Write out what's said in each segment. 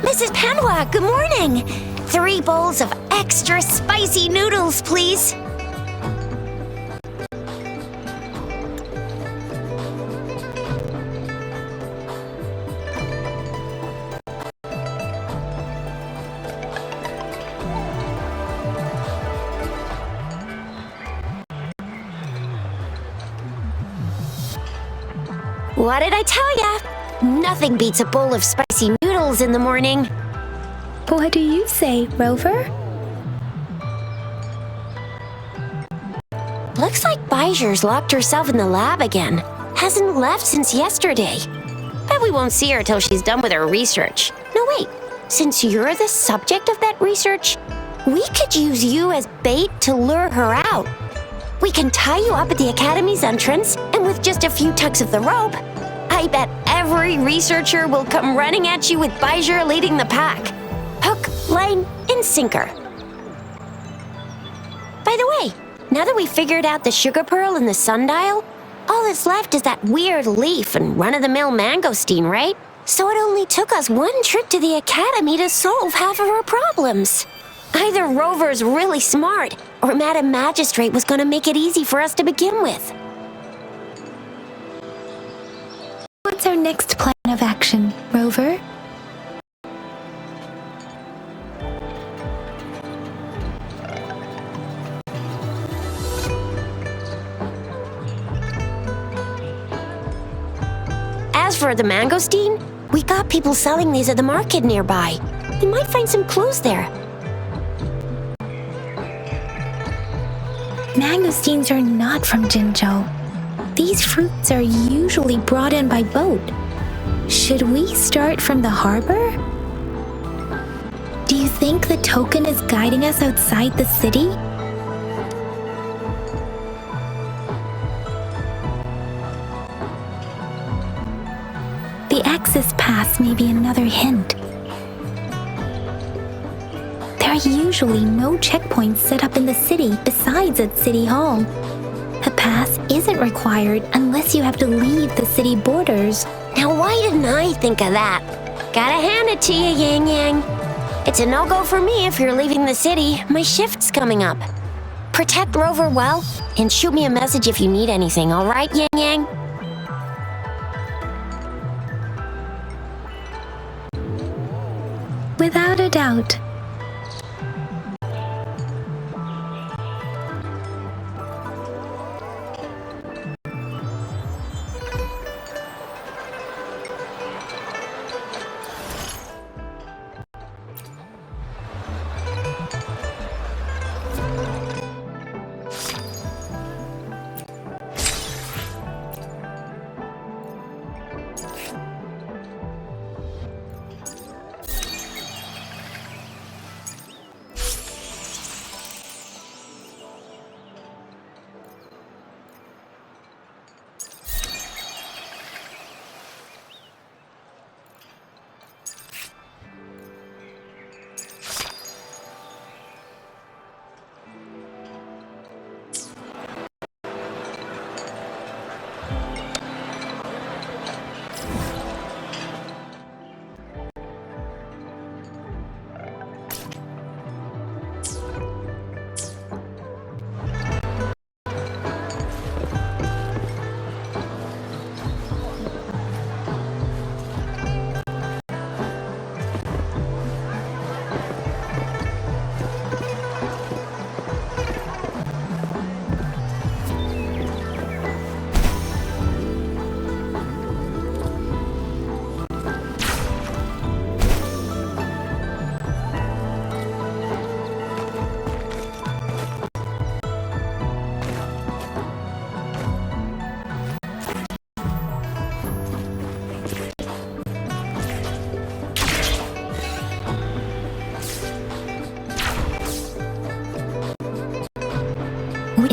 Mrs. Panwa, good morning! 3 bowls of extra spicy noodles, please. What did I tell ya? Nothing beats a bowl of spicy noodles in the morning. What do you say, Rover? Looks like Bijou's locked herself in the lab again. Hasn't left since yesterday. Bet we won't see her till she's done with her research. No, wait. Since you're the subject of that research, we could use you as bait to lure her out. We can tie you up at the Academy's entrance, and with just a few tugs of the rope, I bet every researcher will come running at you with Bijou leading the pack. Hook, line, and sinker. By the way, now that we've figured out the sugar pearl and the sundial, all that's left is that weird leaf and run-of-the-mill mangosteen, right? So it only took us 1 trip to the Academy to solve half of our problems. Either Rover's really smart, or Madam Magistrate was gonna make it easy for us to begin with. What's our next plan of action, Rover? As for the mangosteen, we got people selling these at the market nearby. We might find some clues there. Mangosteens are not from Jinzhou. These fruits are usually brought in by boat. Should we start from the harbor? Do you think the token is guiding us outside the city? The access pass may be another hint. There are usually no checkpoints set up in the city besides at City Hall. A pass isn't required unless you have to leave the city borders. Now why didn't I think of that? Gotta hand it to you, Yang Yang. It's a no-go for me if you're leaving the city. My shift's coming up. Protect Rover well, and shoot me a message if you need anything, alright, Yang Yang? Without a doubt.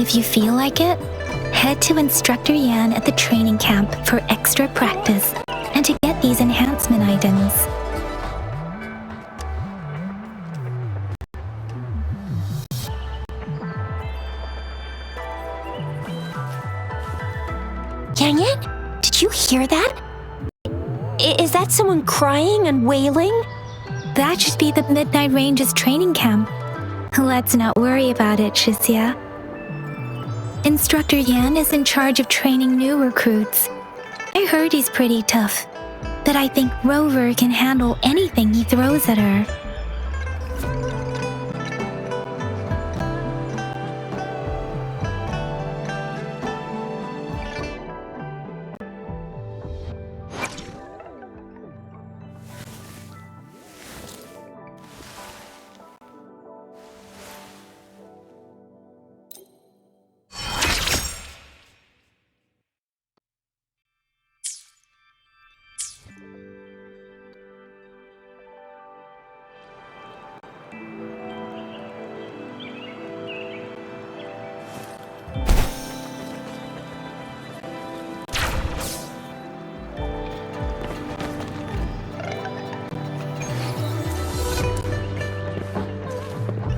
If you feel like it, head to Instructor Yan at the training camp for extra practice and to get these enhancement items. Yang Yang, did you hear that? Is that someone crying and wailing? That should be the Midnight Ranges training camp. Let's not worry about it, Shixia. Instructor Yan is in charge of training new recruits. I heard he's pretty tough, but I think Rover can handle anything he throws at her.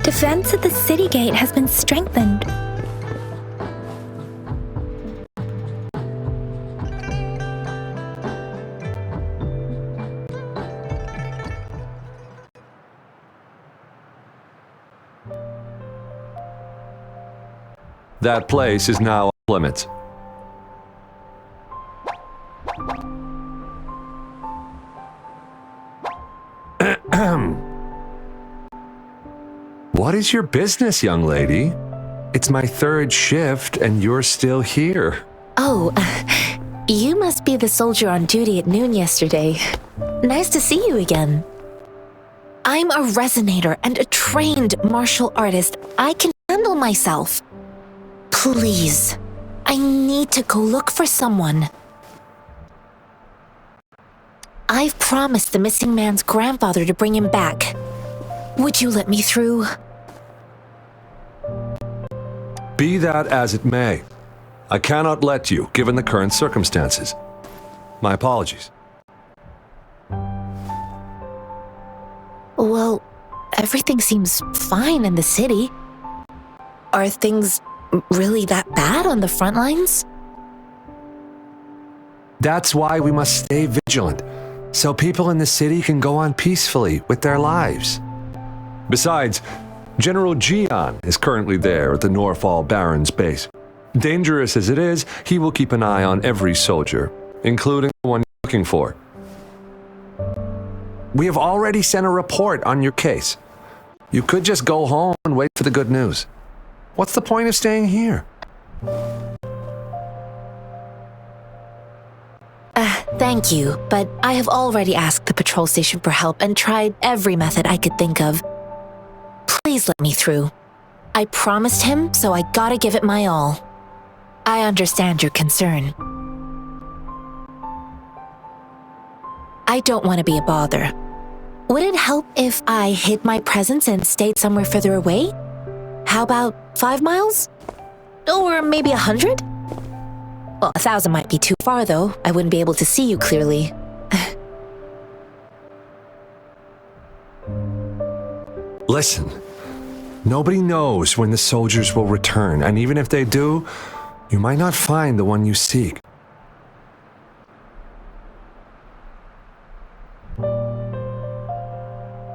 Defense at the city gate has been strengthened. That place is now off limits. What is your business, young lady? It's my third shift and you're still here. Oh, you must be the soldier on duty at noon yesterday. Nice to see you again. I'm a resonator and a trained martial artist. I can handle myself. Please, I need to go look for someone. I've promised the missing man's grandfather to bring him back. Would you let me through? Be that as it may, I cannot let you, given the current circumstances. My apologies. Well, everything seems fine in the city. Are things really that bad on the front lines? That's why we must stay vigilant, so people in the city can go on peacefully with their lives. Besides, General Jian is currently there at the Norfall Baron's base. Dangerous as it is, he will keep an eye on every soldier, including the one you're looking for. We have already sent a report on your case. You could just go home and wait for the good news. What's the point of staying here? Thank you, but I have already asked the patrol station for help and tried every method I could think of. Please let me through. I promised him, so I gotta give it my all. I understand your concern. I don't want to be a bother. Would it help if I hid my presence and stayed somewhere further away? How about 5 miles? Or maybe 100? Well, 1,000 might be too far, though. I wouldn't be able to see you clearly. Listen, nobody knows when the soldiers will return, and even if they do, you might not find the one you seek.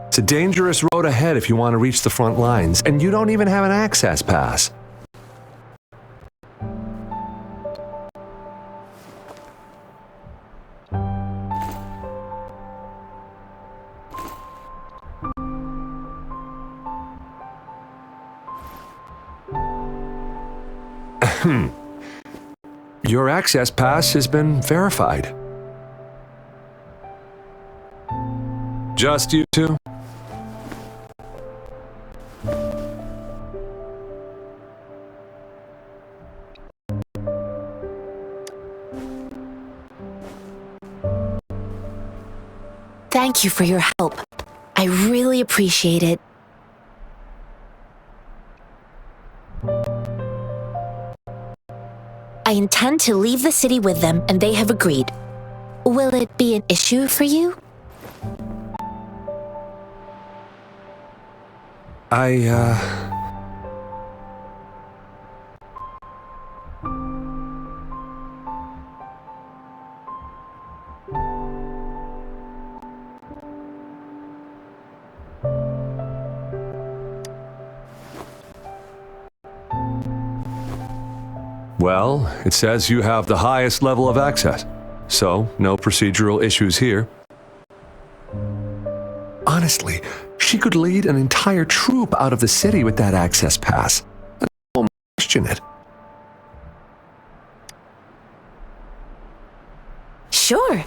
It's a dangerous road ahead if you want to reach the front lines, and you don't even have an access pass. Your access pass has been verified. Just you two? Thank you for your help. I really appreciate it. I intend to leave the city with them, and they have agreed. Will it be an issue for you? Well, it says you have the highest level of access, so no procedural issues here. Honestly, she could lead an entire troop out of the city with that access pass. I don't question it. Sure.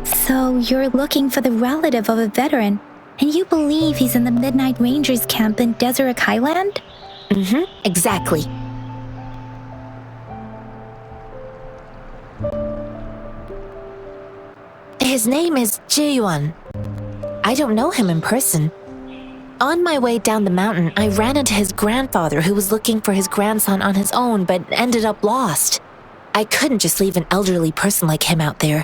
So you're looking for the relative of a veteran, and you believe he's in the Midnight Rangers camp in Deseret Highland? Exactly. His name is Ji-Yuan. I don't know him in person. On my way down the mountain, I ran into his grandfather who was looking for his grandson on his own but ended up lost. I couldn't just leave an elderly person like him out there.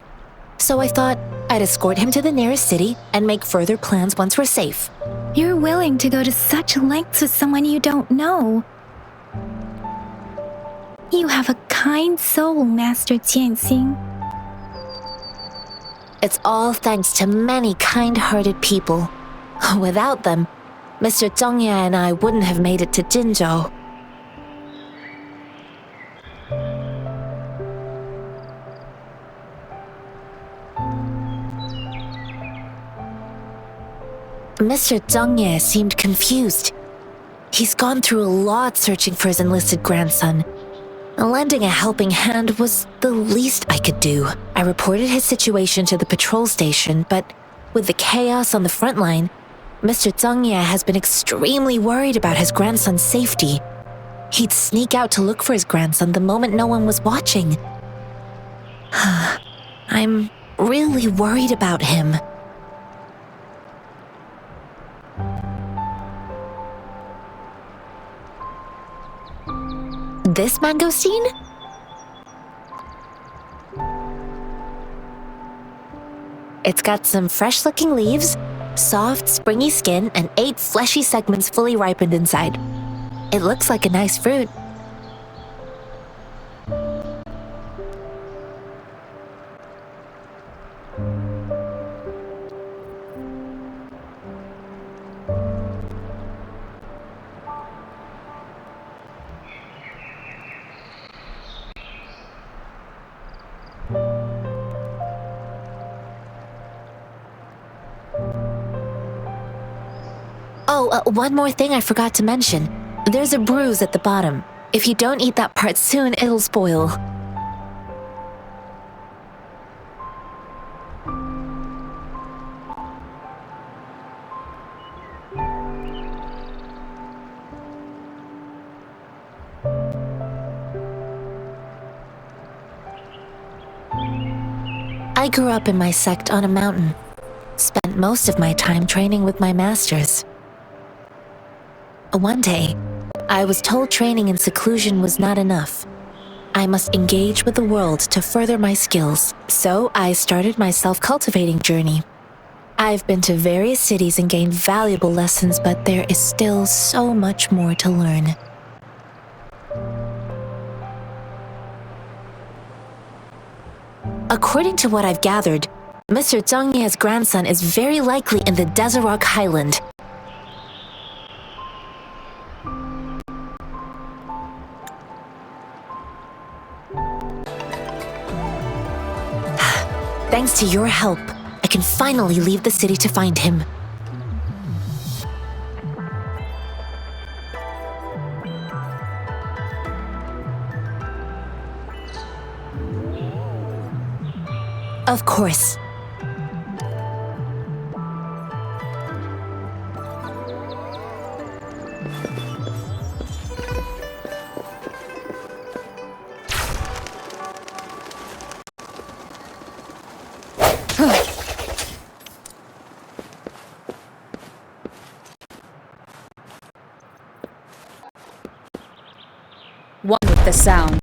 So I thought I'd escort him to the nearest city and make further plans once we're safe. You're willing to go to such lengths with someone you don't know. You have a kind soul, Master Jianxing. It's all thanks to many kind-hearted people. Without them, Mr. Zhongye and I wouldn't have made it to Jinzhou. Mr. Zhongye seemed confused. He's gone through a lot searching for his enlisted grandson. Lending a helping hand was the least I could do. I reported his situation to the patrol station, but with the chaos on the front line, Mr. Zhongye has been extremely worried about his grandson's safety. He'd sneak out to look for his grandson the moment no one was watching. I'm really worried about him. This mangosteen? It's got some fresh-looking leaves, soft, springy skin, and 8 fleshy segments fully ripened inside. It looks like a nice fruit. Oh, one more thing I forgot to mention. There's a bruise at the bottom. If you don't eat that part soon, it'll spoil. I grew up in my sect on a mountain. Spent most of my time training with my masters. One day, I was told training in seclusion was not enough. I must engage with the world to further my skills, so I started my self-cultivating journey. I've been to various cities and gained valuable lessons, but there is still so much more to learn. According to what I've gathered, Mr. Zhongye's grandson is very likely in the Deseret Highland. Thanks to your help, I can finally leave the city to find him. Of course. with the sound.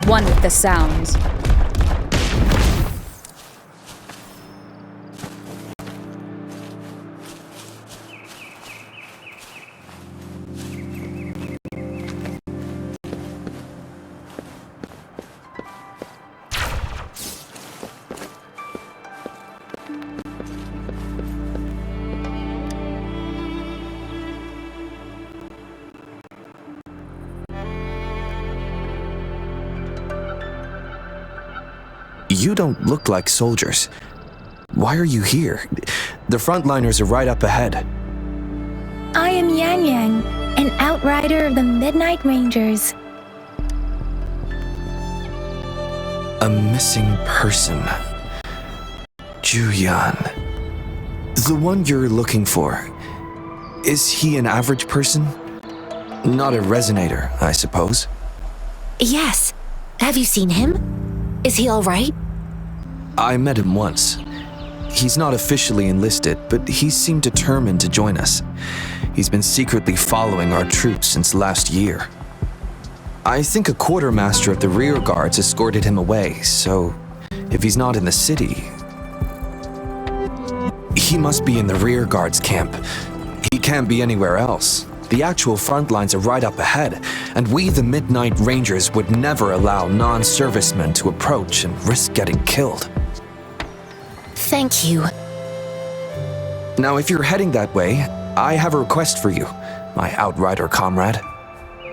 One with the sounds. You don't look like soldiers. Why are you here? The frontliners are right up ahead. I am Yang Yang, an outrider of the Midnight Rangers. A missing person. Juyan. The one you're looking for. Is he an average person? Not a resonator, I suppose. Yes. Have you seen him? Is he all right? I met him once. He's not officially enlisted, but he seemed determined to join us. He's been secretly following our troops since last year. I think a quartermaster of the rear guards escorted him away, so if he's not in the city, he must be in the rear guards camp. He can't be anywhere else. The actual front lines are right up ahead, and we, the Midnight Rangers, would never allow non-servicemen to approach and risk getting killed. Thank you. Now, if you're heading that way, I have a request for you, my outrider comrade.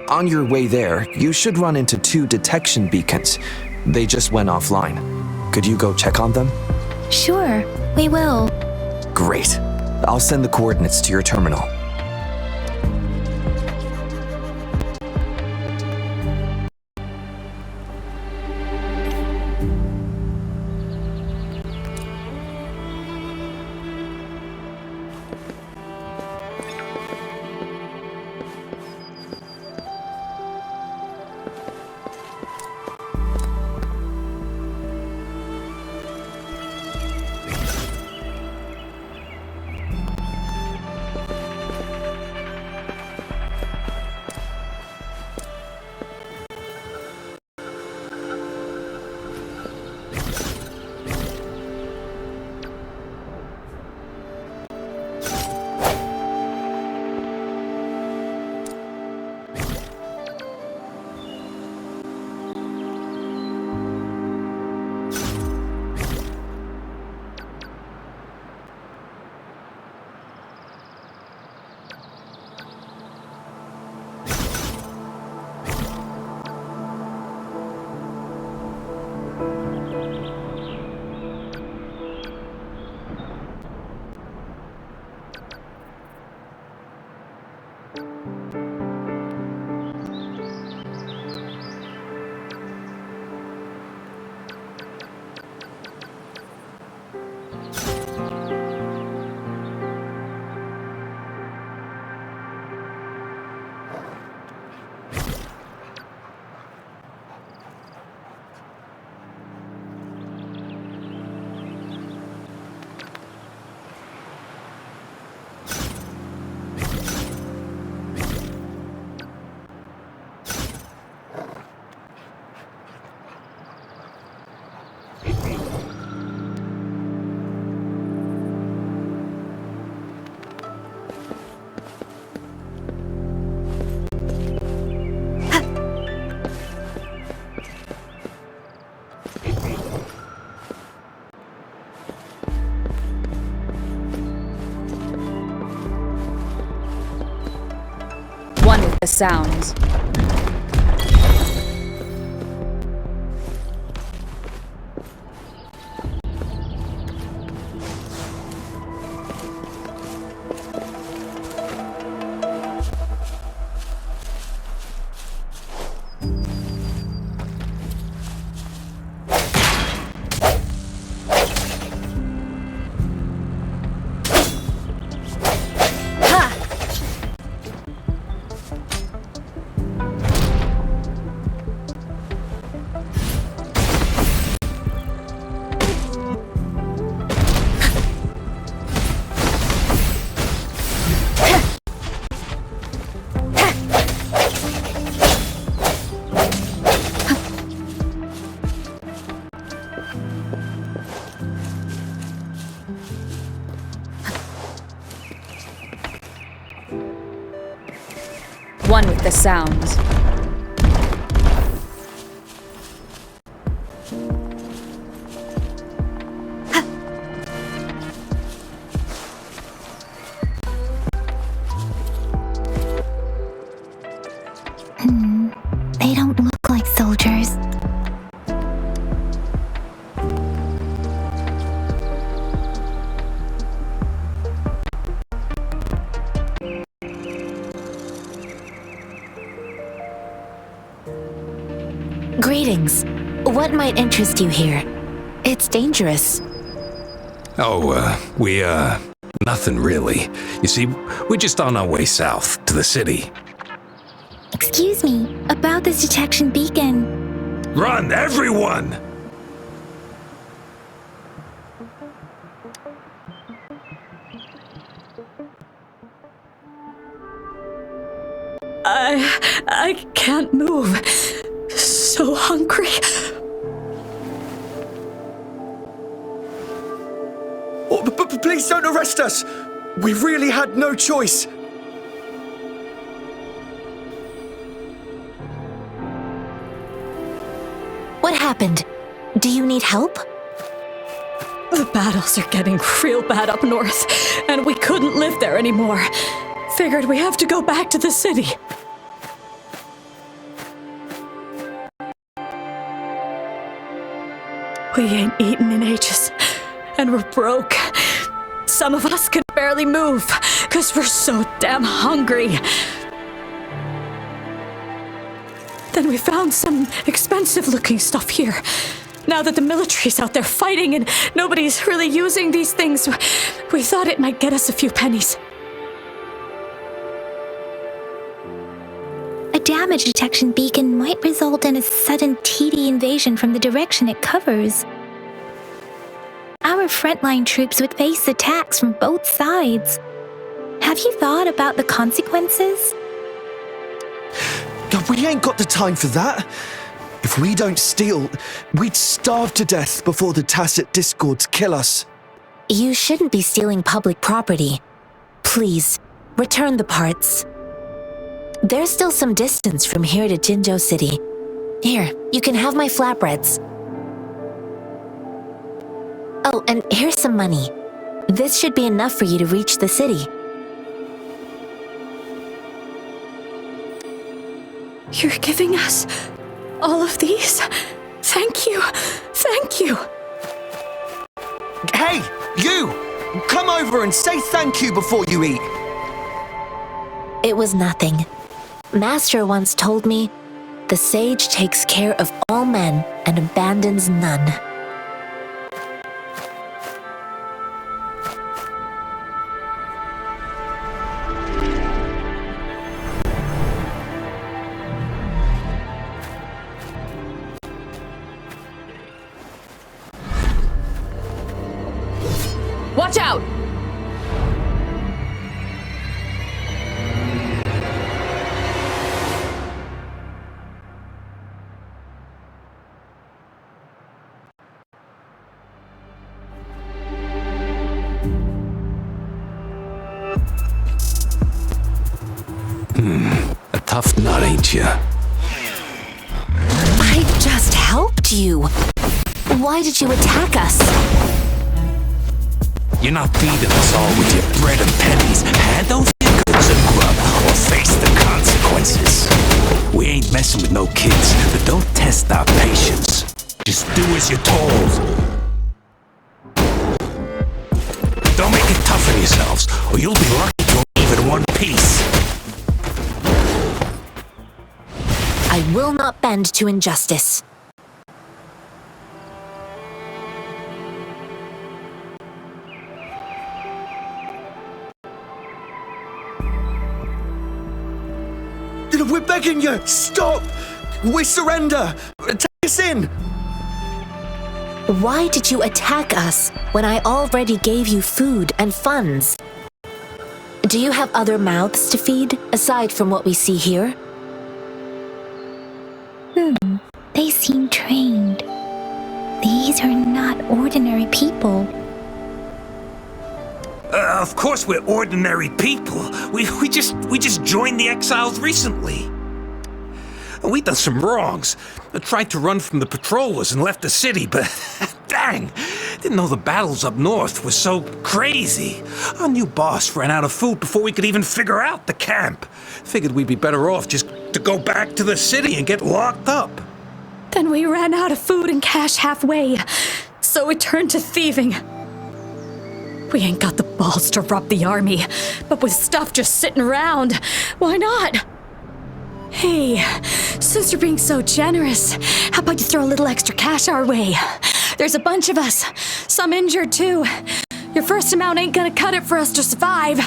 On your way there, you should run into 2 detection beacons. They just went offline. Could you go check on them? Sure, we will. Great. I'll send the coordinates to your terminal. One with the sounds. One with the sounds. They don't look like soldiers. Greetings. What might interest you here? It's dangerous. Nothing really. You see, we're just on our way south to the city. Excuse me, about this detection beacon. Run, everyone! I can't move. So hungry. Oh, but please don't arrest us! We really had no choice. What happened? Do you need help? The battles are getting real bad up north, and we couldn't live there anymore. Figured we have to go back to the city. We ain't eaten in ages, and we're broke. Some of us can barely move, because we're so damn hungry. Then we found some expensive-looking stuff here. Now that the military's out there fighting and nobody's really using these things, we thought it might get us a few pennies. A damage detection beacon might result in a sudden TD invasion from the direction it covers. Our frontline troops would face attacks from both sides. Have you thought about the consequences? God, we ain't got the time for that. If we don't steal, we'd starve to death before the tacit discords kill us. You shouldn't be stealing public property. Please, return the parts. There's still some distance from here to Jinzhou City. Here, you can have my flatbreads. Oh, and here's some money. This should be enough for you to reach the city. You're giving us all of these? Thank you. Thank you. Hey, you! Come over and say thank you before you eat. It was nothing. Master once told me, the sage takes care of all men and abandons none. Watch out! A tough nut, ain't ya? I just helped you. Why did you attack us? You're not feeding us all with your bread and pennies. Hand over your goods and grub, or face the consequences. We ain't messing with no kids, but don't test our patience. Just do as you're told. Don't make it tough on yourselves, or you'll be lucky to leave in one piece. I will not bend to injustice. We're begging you, stop! We surrender! Take us in! Why did you attack us when I already gave you food and funds? Do you have other mouths to feed, aside from what we see here? They seem trained. These are not ordinary people. Of course we're ordinary people. We just joined the exiles recently. We done some wrongs. I tried to run from the patrollers and left the city, but dang, didn't know the battles up north were so crazy. Our new boss ran out of food before we could even figure out the camp. Figured we'd be better off just to go back to the city and get locked up. Then we ran out of food and cash halfway, so we turned to thieving. We ain't got the balls to rob the army, but with stuff just sitting around, why not? Hey, since you're being so generous, how about you throw a little extra cash our way? There's a bunch of us, some injured too. Your first amount ain't gonna cut it for us to survive.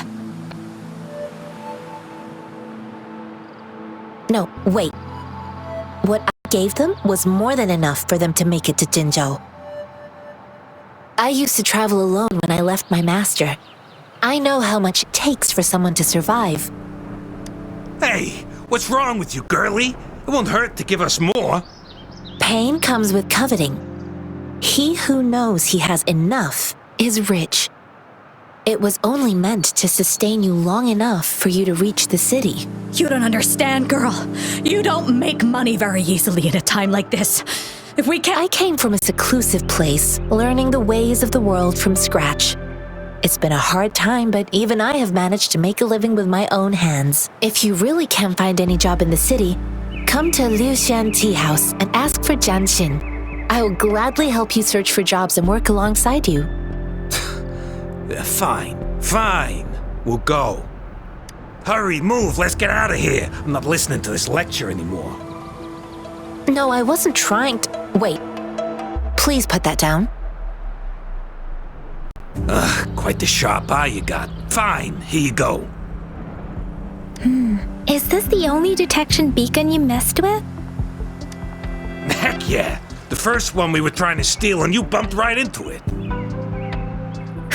No, wait. What I gave them was more than enough for them to make it to Jinzhou. I used to travel alone when I left my master. I know how much it takes for someone to survive. Hey, what's wrong with you, girlie? It won't hurt to give us more. Pain comes with coveting. He who knows he has enough is rich. It was only meant to sustain you long enough for you to reach the city. You don't understand, girl. You don't make money very easily at a time like this. If we can't... I came from a seclusive place, learning the ways of the world from scratch. It's been a hard time, but even I have managed to make a living with my own hands. If you really can't find any job in the city, come to Liu Xian Tea House and ask for Jian Xin. I will gladly help you search for jobs and work alongside you. Fine. We'll go. Hurry, move, let's get out of here. I'm not listening to this lecture anymore. No, I wasn't trying to... Wait. Please put that down. Quite the sharp eye you got. Fine, here you go. Is this the only detection beacon you messed with? Heck yeah. The first one we were trying to steal and you bumped right into it.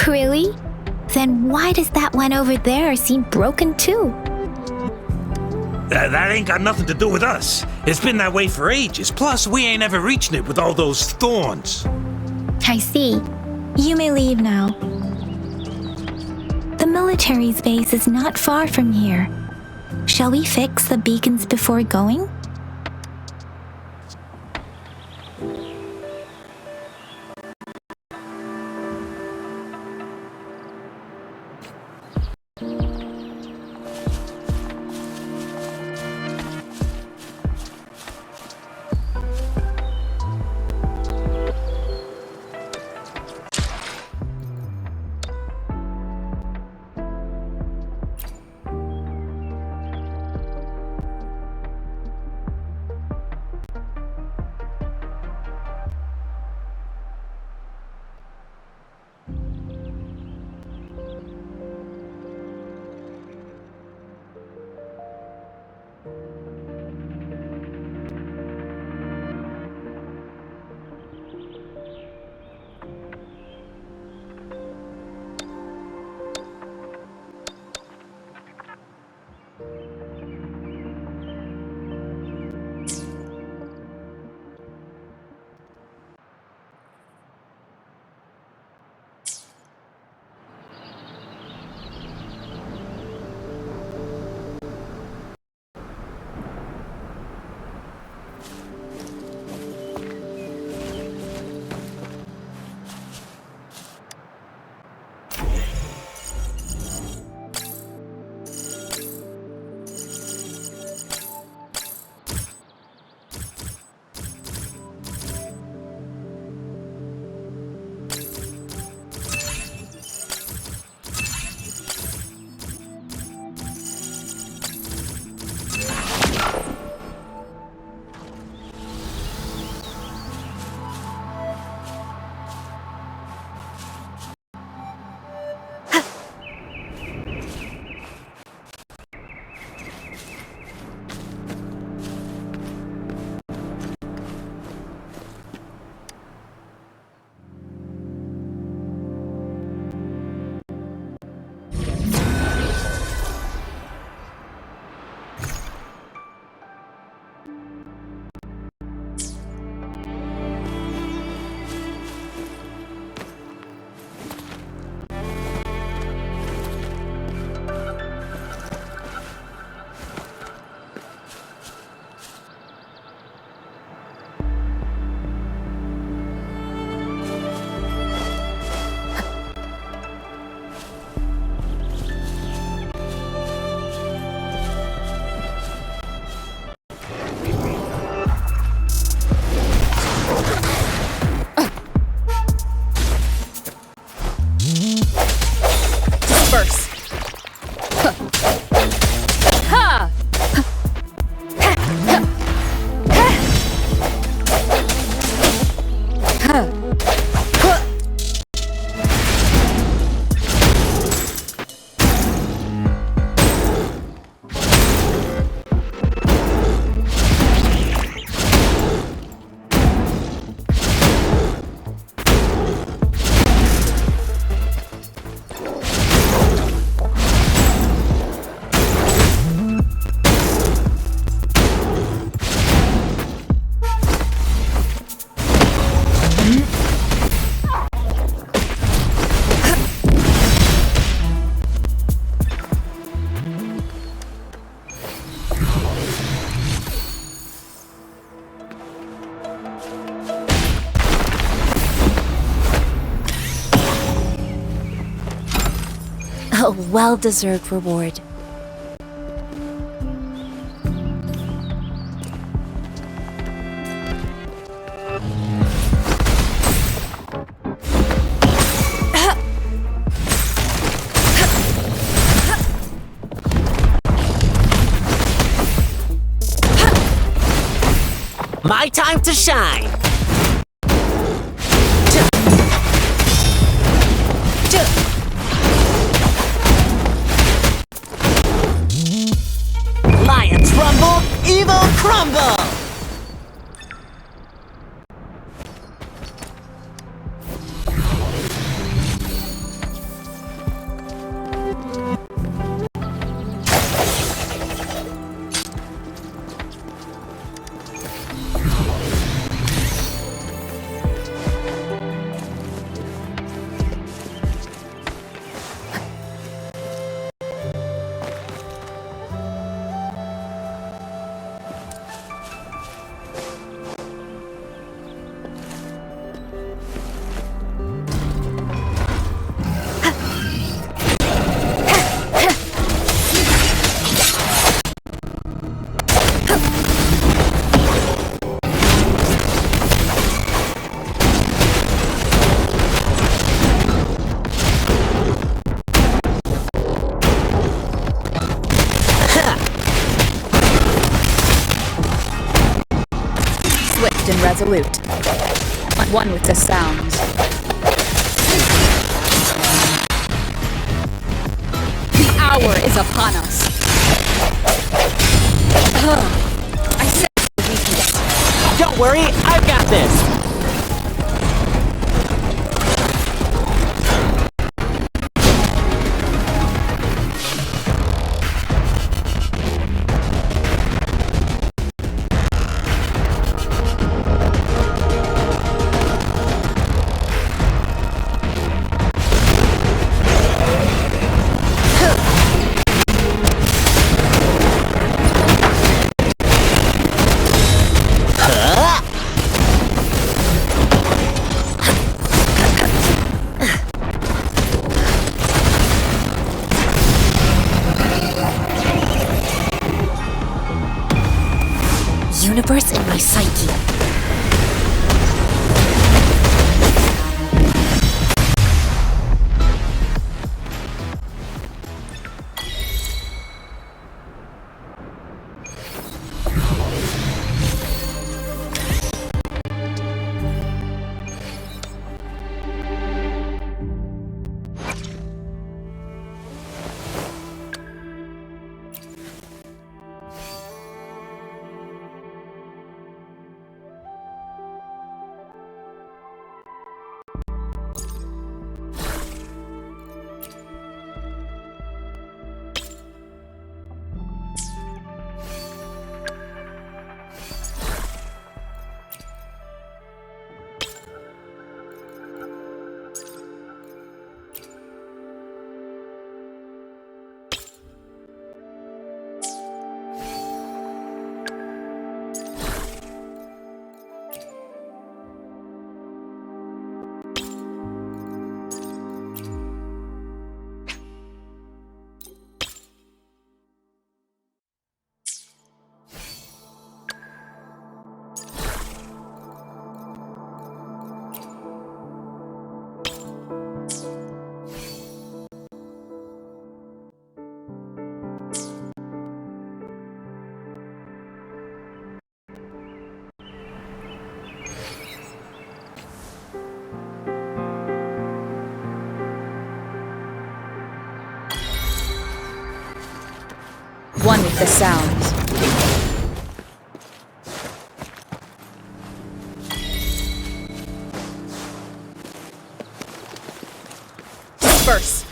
Really? Then why does that one over there seem broken too? That ain't got nothing to do with us. It's been that way for ages. Plus, we ain't ever reaching it with all those thorns. I see. You may leave now. The military's base is not far from here. Shall we fix the beacons before going? well-deserved reward. My time to shine! Lions rumble, evil crumble! Swift and resolute. One with the sound. The hour is upon us. I said weakness. Don't worry, I've got this! Universe in my psyche. One with the sound. Disperse.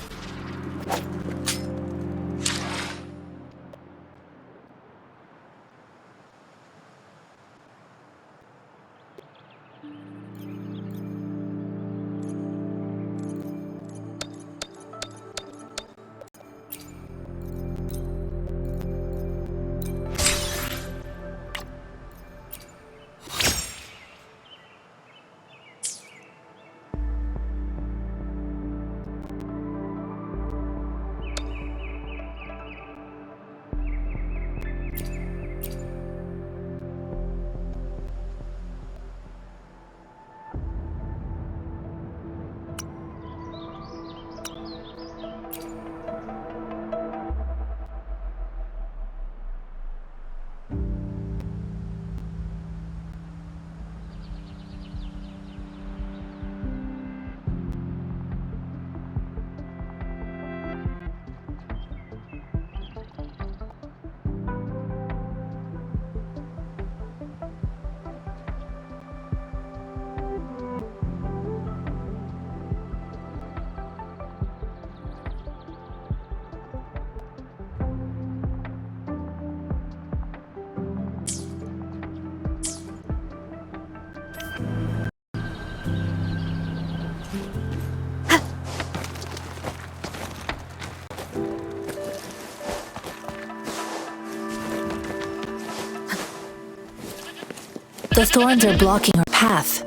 The thorns are blocking our path.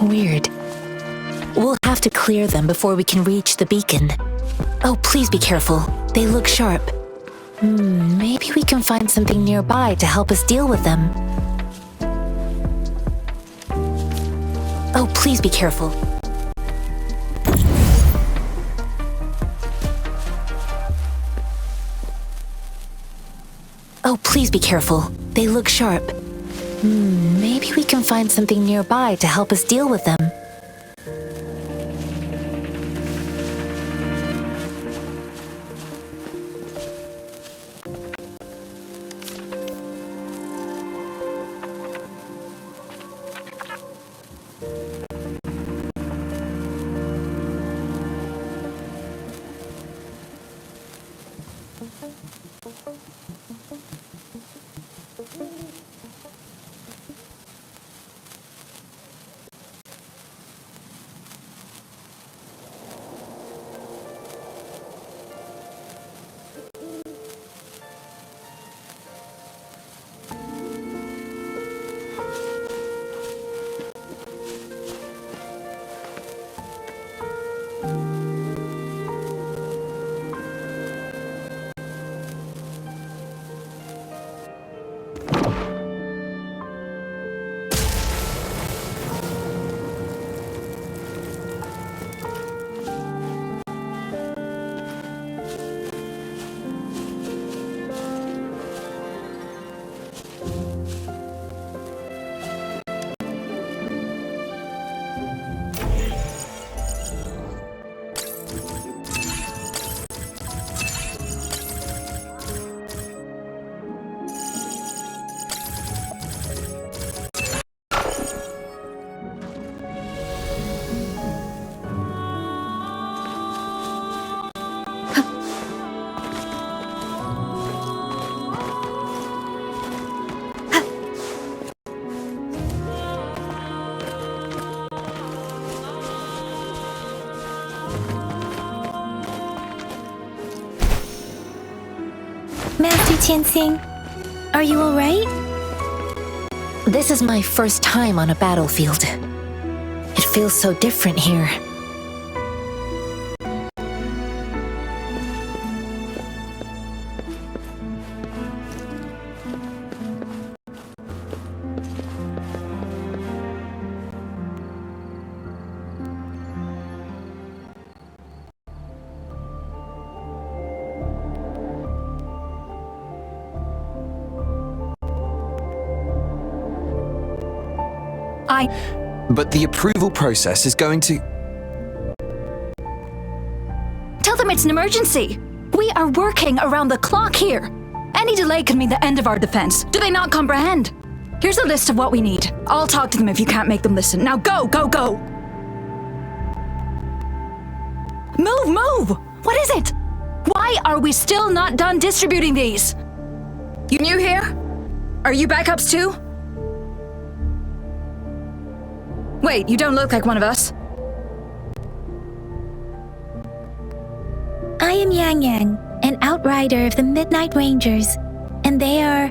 Weird. We'll have to clear them before we can reach the beacon. Oh, please be careful. They look sharp. Maybe we can find something nearby to help us deal with them. Oh, please be careful. Oh, please be careful. They look sharp. Maybe we can find something nearby to help us deal with them. Master Tianxing, are you alright? This is my first time on a battlefield. It feels so different here. But the approval process is going to... Tell them it's an emergency. We are working around the clock here. Any delay could mean the end of our defense. Do they not comprehend? Here's a list of what we need. I'll talk to them if you can't make them listen. Now go, go, go! Move, move! What is it? Why are we still not done distributing these? You new here? Are you backups too? Wait, you don't look like one of us. I am Yang Yang, an outrider of the Midnight Rangers, and they are...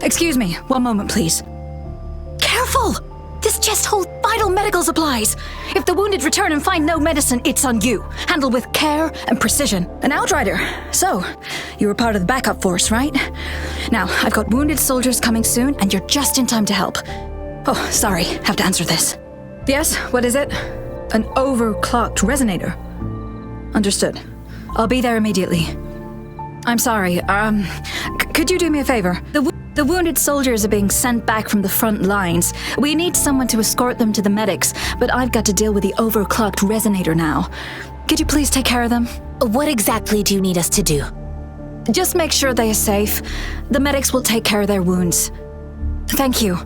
Excuse me, one moment please. Careful! This chest holds vital medical supplies. If the wounded return and find no medicine, it's on you. Handle with care and precision. An outrider. So, you were part of the backup force, right? Now, I've got wounded soldiers coming soon, and you're just in time to help. Oh, sorry, have to answer this. Yes, what is it? An overclocked resonator. Understood. I'll be there immediately. I'm sorry, could you do me a favor? The wounded soldiers are being sent back from the front lines. We need someone to escort them to the medics, but I've got to deal with the overclocked resonator now. Could you please take care of them? What exactly do you need us to do? Just make sure they are safe. The medics will take care of their wounds. Thank you.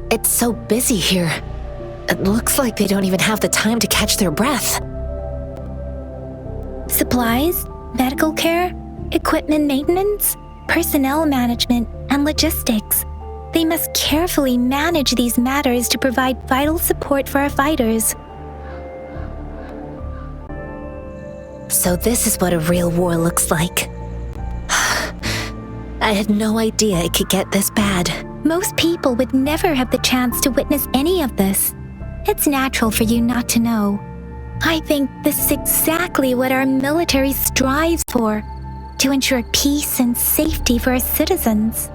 It's so busy here. It looks like they don't even have the time to catch their breath. Supplies, medical care, equipment maintenance, personnel management, and logistics. They must carefully manage these matters to provide vital support for our fighters. So this is what a real war looks like. I had no idea it could get this bad. Most people would never have the chance to witness any of this. It's natural for you not to know. I think this is exactly what our military strives for, to ensure peace and safety for our citizens.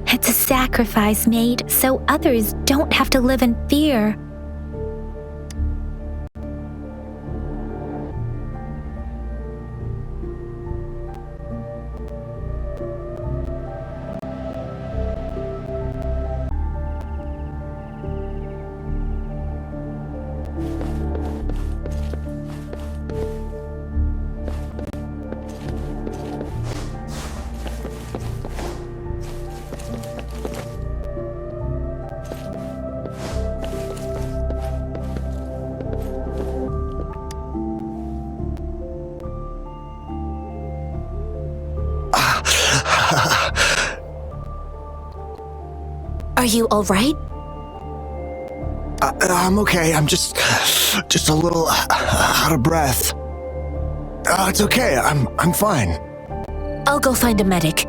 It's a sacrifice made so others don't have to live in fear. Are you all right? I'm okay. I'm just a little out of breath. It's okay. I'm fine. I'll go find a medic.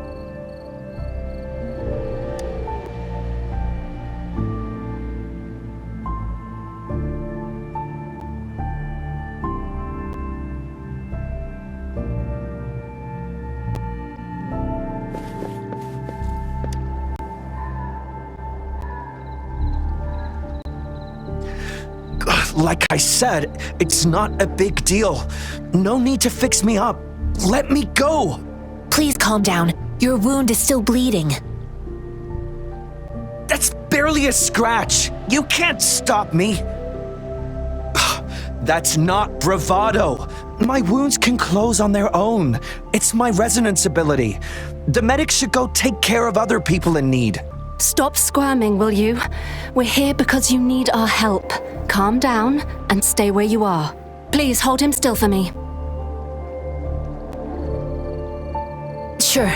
Like I said, it's not a big deal. No need to fix me up. Let me go. Please calm down. Your wound is still bleeding. That's barely a scratch. You can't stop me. That's not bravado. My wounds can close on their own. It's my resonance ability. The medics should go take care of other people in need. Stop squirming, will you? We're here because you need our help. Calm down and stay where you are. Please hold him still for me. Sure.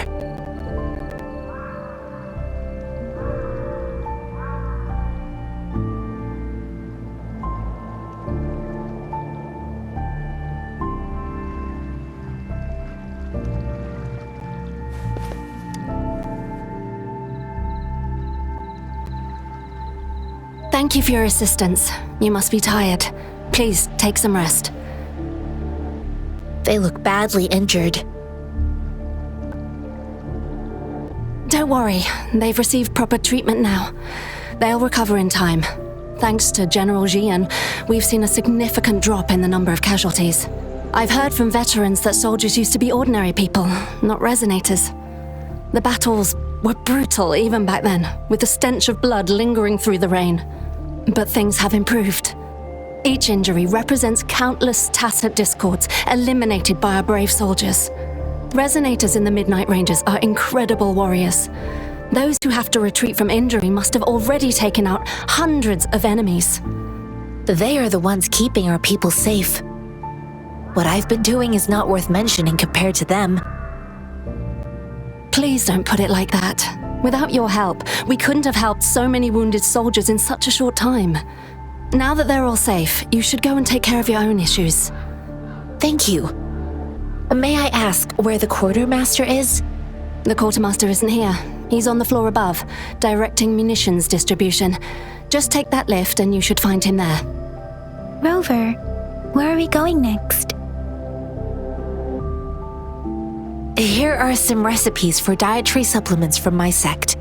Thank you for your assistance. You must be tired. Please take some rest. They look badly injured. Don't worry, they've received proper treatment now. They'll recover in time. Thanks to General Jian, we've seen a significant drop in the number of casualties. I've heard from veterans that soldiers used to be ordinary people, not resonators. The battles were brutal even back then, with the stench of blood lingering through the rain. But things have improved. Each injury represents countless tacit discords eliminated by our brave soldiers. Resonators in the Midnight Rangers are incredible warriors. Those who have to retreat from injury must have already taken out hundreds of enemies. They are the ones keeping our people safe. What I've been doing is not worth mentioning compared to them. Please don't put it like that. Without your help, we couldn't have helped so many wounded soldiers in such a short time. Now that they're all safe, you should go and take care of your own issues. Thank you. May I ask where the quartermaster is? The quartermaster isn't here. He's on the floor above, directing munitions distribution. Just take that lift and you should find him there. Rover, where are we going next? Here are some recipes for dietary supplements from my sect.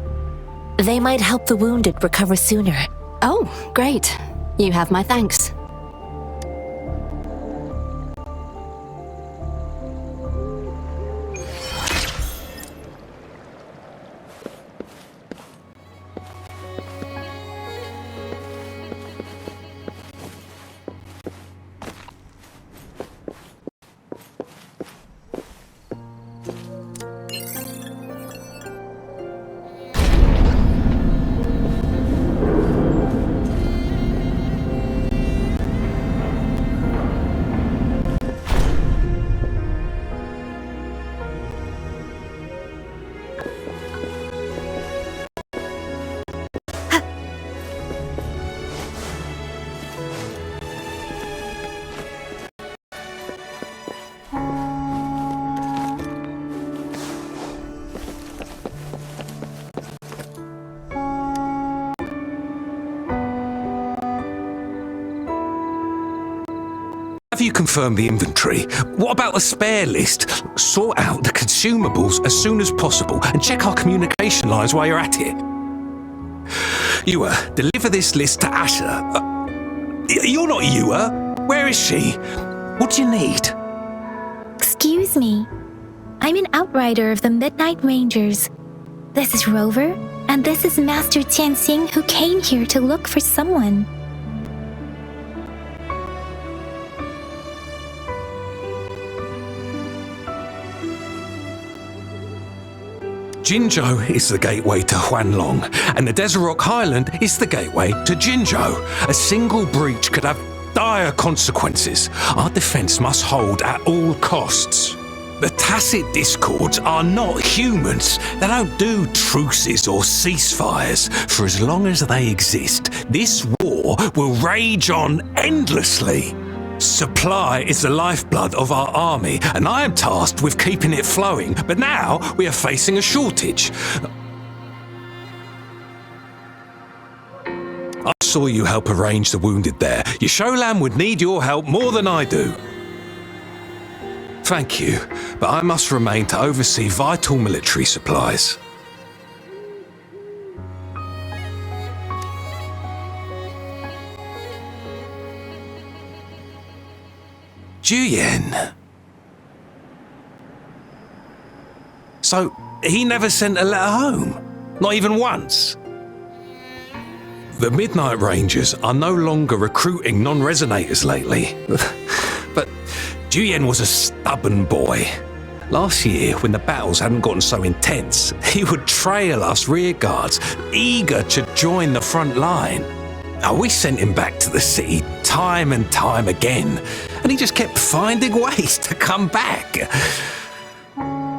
They might help the wounded recover sooner. Oh, great. You have my thanks. Have you confirmed the inventory? What about the spare list? Sort out the consumables as soon as possible and check our communication lines while you're at it. Ewa, deliver this list to Asher. You're not Ewa. Where is she? What do you need? Excuse me. I'm an outrider of the Midnight Rangers. This is Rover, and this is Master Tianxing, who came here to look for someone. Jinzhou is the gateway to Huanlong, and the Desert Rock Highland is the gateway to Jinzhou. A single breach could have dire consequences. Our defense must hold at all costs. The Tacit Discords are not humans. They don't do truces or ceasefires. For as long as they exist, this war will rage on endlessly. Supply is the lifeblood of our army, and I am tasked with keeping it flowing. But now we are facing a shortage. I saw you help arrange the wounded there. Yasholan would need your help more than I do. Thank you, but I must remain to oversee vital military supplies. Juyen. So, he never sent a letter home? Not even once? The Midnight Rangers are no longer recruiting non-resonators lately. But Juyen was a stubborn boy. Last year, when the battles hadn't gotten so intense, he would trail us rearguards, eager to join the front line. Now, we sent him back to the city time and time again, and he just kept finding ways to come back.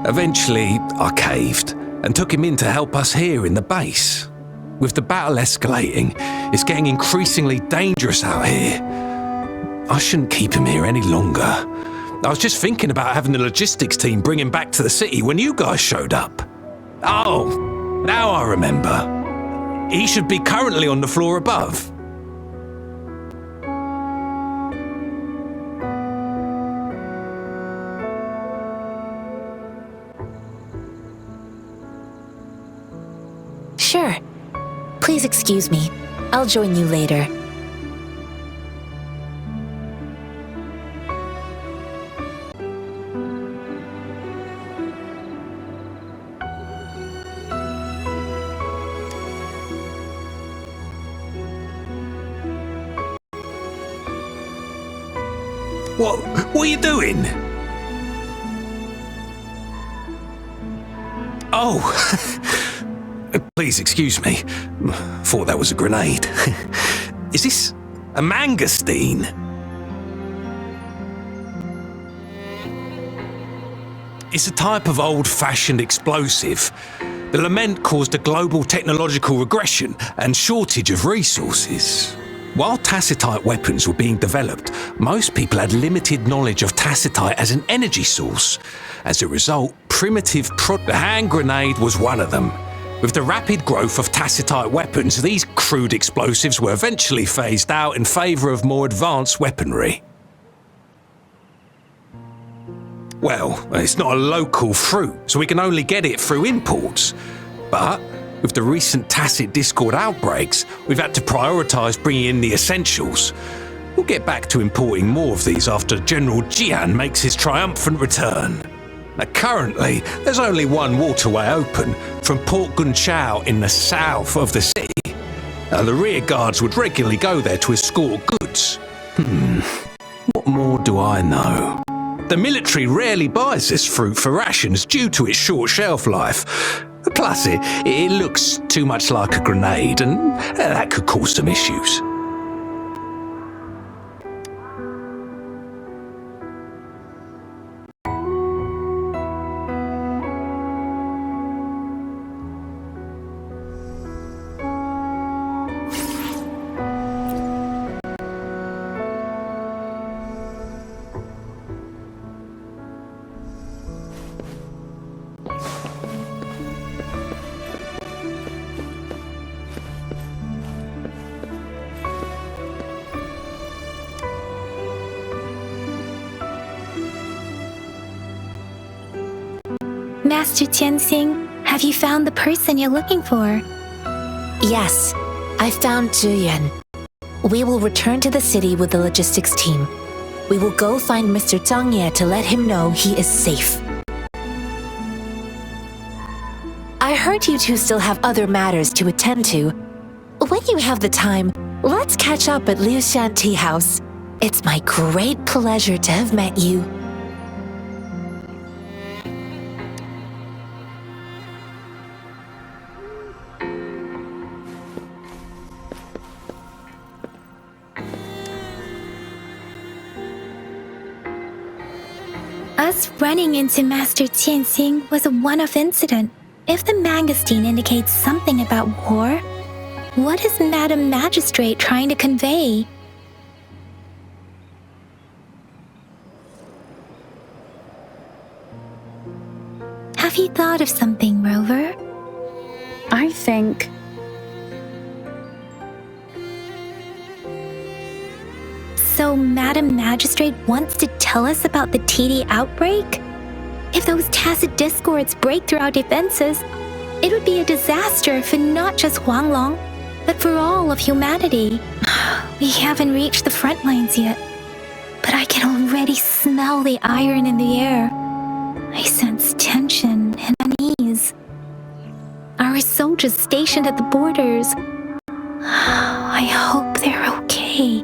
Eventually, I caved and took him in to help us here in the base. With the battle escalating, it's getting increasingly dangerous out here. I shouldn't keep him here any longer. I was just thinking about having the logistics team bring him back to the city when you guys showed up. Oh, now I remember. He should be currently on the floor above. Sure. Please excuse me. I'll join you later. What are you doing? Oh, please excuse me. Thought that was a grenade. Is this a mangosteen? It's a type of old-fashioned explosive. The lament caused a global technological regression and shortage of resources. While tacitite weapons were being developed, most people had limited knowledge of tacitite as an energy source. As a result, the hand grenade was one of them. With the rapid growth of tacitite weapons, these crude explosives were eventually phased out in favour of more advanced weaponry. Well, it's not a local fruit, so we can only get it through imports. But with the recent Tacit Discord outbreaks, we've had to prioritise bringing in the essentials. We'll get back to importing more of these after General Jian makes his triumphant return. Now, currently, there's only one waterway open from Port Gunchao in the south of the city. The rear guards would regularly go there to escort goods. What more do I know? The military rarely buys this fruit for rations due to its short shelf life. Plus, it looks too much like a grenade, and that could cause some issues. Master Tianxing, have you found the person you're looking for? Yes, I found Zhiyuan. We will return to the city with the logistics team. We will go find Mr. Zhang Ye to let him know he is safe. I heard you two still have other matters to attend to. When you have the time, let's catch up at Liu Shan Tea House. It's my great pleasure to have met you. Us running into Master Tianxing was a one-off incident. If the Mangosteen indicates something about war, what is Madam Magistrate trying to convey? Have you thought of something, Rover? I think... So Madam Magistrate wants to tell us about the TD outbreak? If those tacit discords break through our defenses, it would be a disaster for not just Huanglong, but for all of humanity. We haven't reached the front lines yet, but I can already smell the iron in the air. I sense tension and unease. Our soldiers stationed at the borders, I hope they're okay.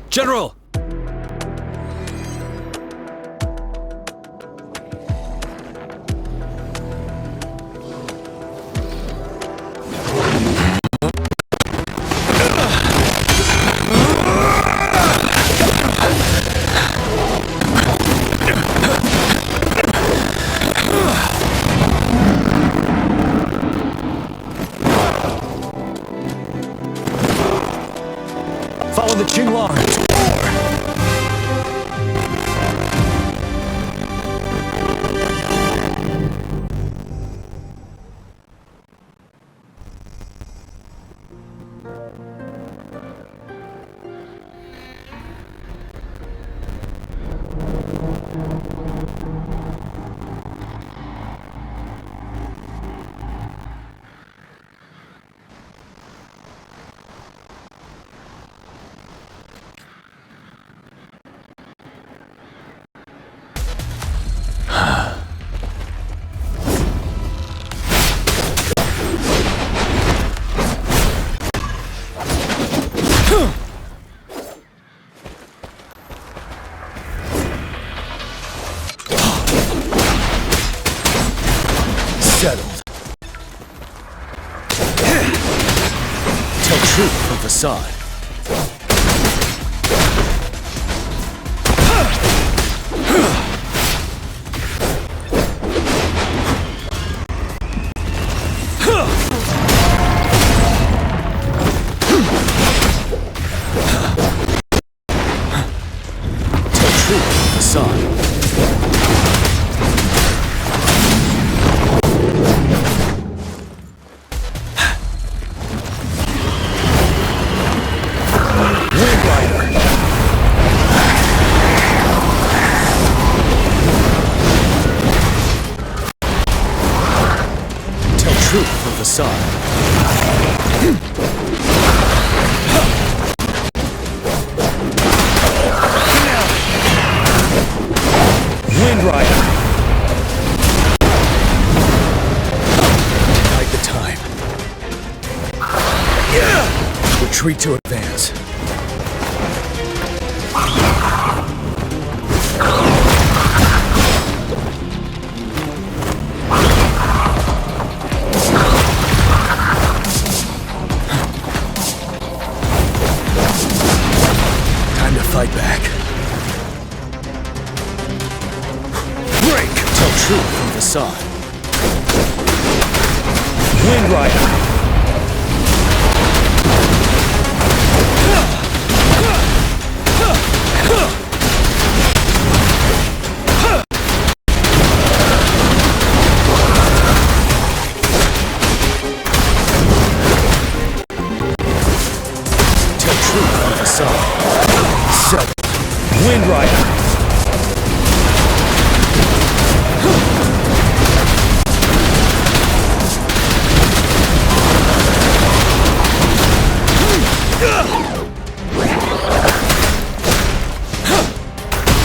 General! Follow the Qinglong to war! Settled. Tell truth from facade. Tell truth from facade. Truth from facade. Wind Rider. Bide the time. Retreat to advance. Time to fight back. Break! Tell truth from facade. Wind Rider! Wind Rider!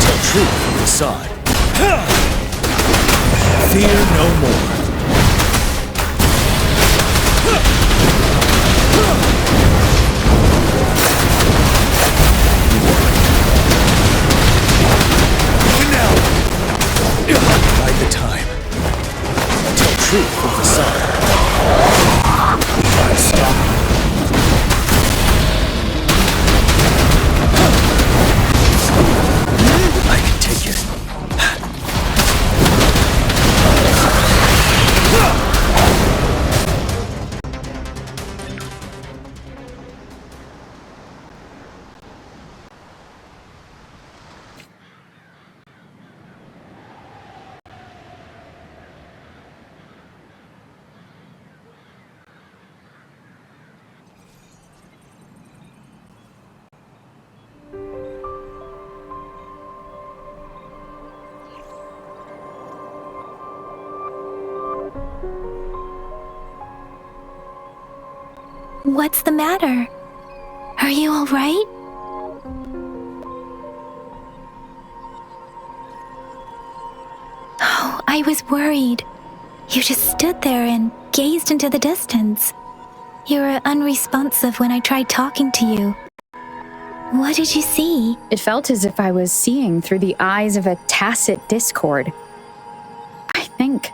Tell truth from the side. Fear no more. Bide the time. Tell truth from the side. Try to stop me. I can take it. What's the matter? Are you all right? Oh, I was worried. You just stood there and gazed into the distance. You were unresponsive when I tried talking to you. What did you see? It felt as if I was seeing through the eyes of a tacit discord. I think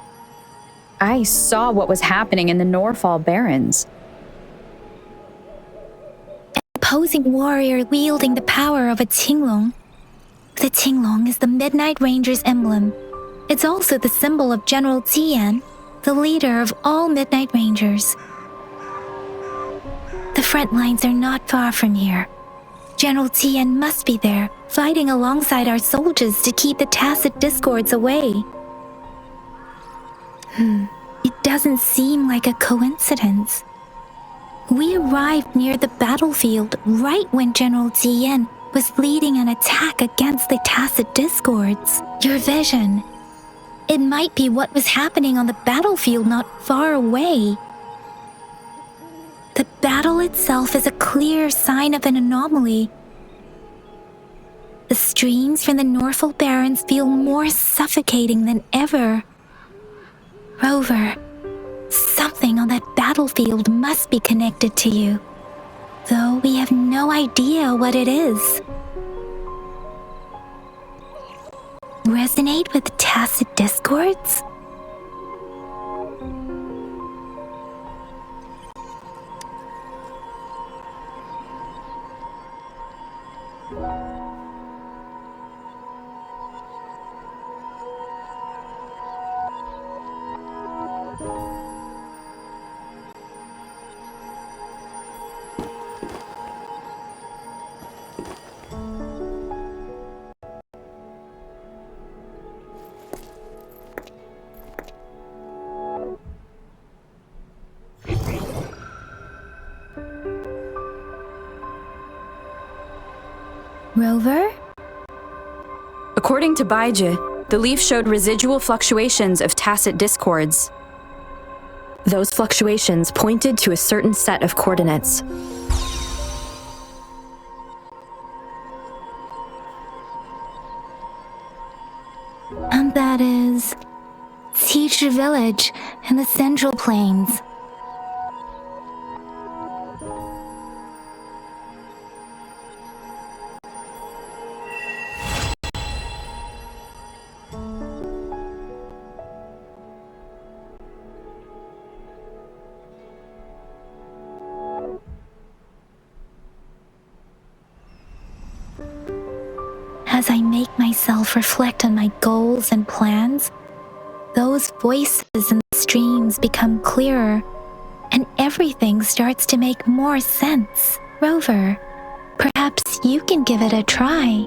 I saw what was happening in the Norfall Barrens. Opposing warrior wielding the power of a Tinglong. The Tinglong is the Midnight Ranger's emblem. It's also the symbol of General Tian, the leader of all Midnight Rangers. The front lines are not far from here. General Tian must be there, fighting alongside our soldiers to keep the tacit discords away. It doesn't seem like a coincidence. We arrived near the battlefield right when General Tian was leading an attack against the tacit discords. Your vision. It might be what was happening on the battlefield not far away. The battle itself is a clear sign of an anomaly. The streams from the Norfall Barrens feel more suffocating than ever. Rover, something on that battlefield must be connected to you, though we have no idea what it is. Resonate with the tacit discords? Rover? According to Baiji, the leaf showed residual fluctuations of tacit discords. Those fluctuations pointed to a certain set of coordinates. And that is Teacher Village in the Central Plains. As I make myself reflect on my goals and plans, those voices in the streams become clearer, and everything starts to make more sense. Rover, perhaps you can give it a try.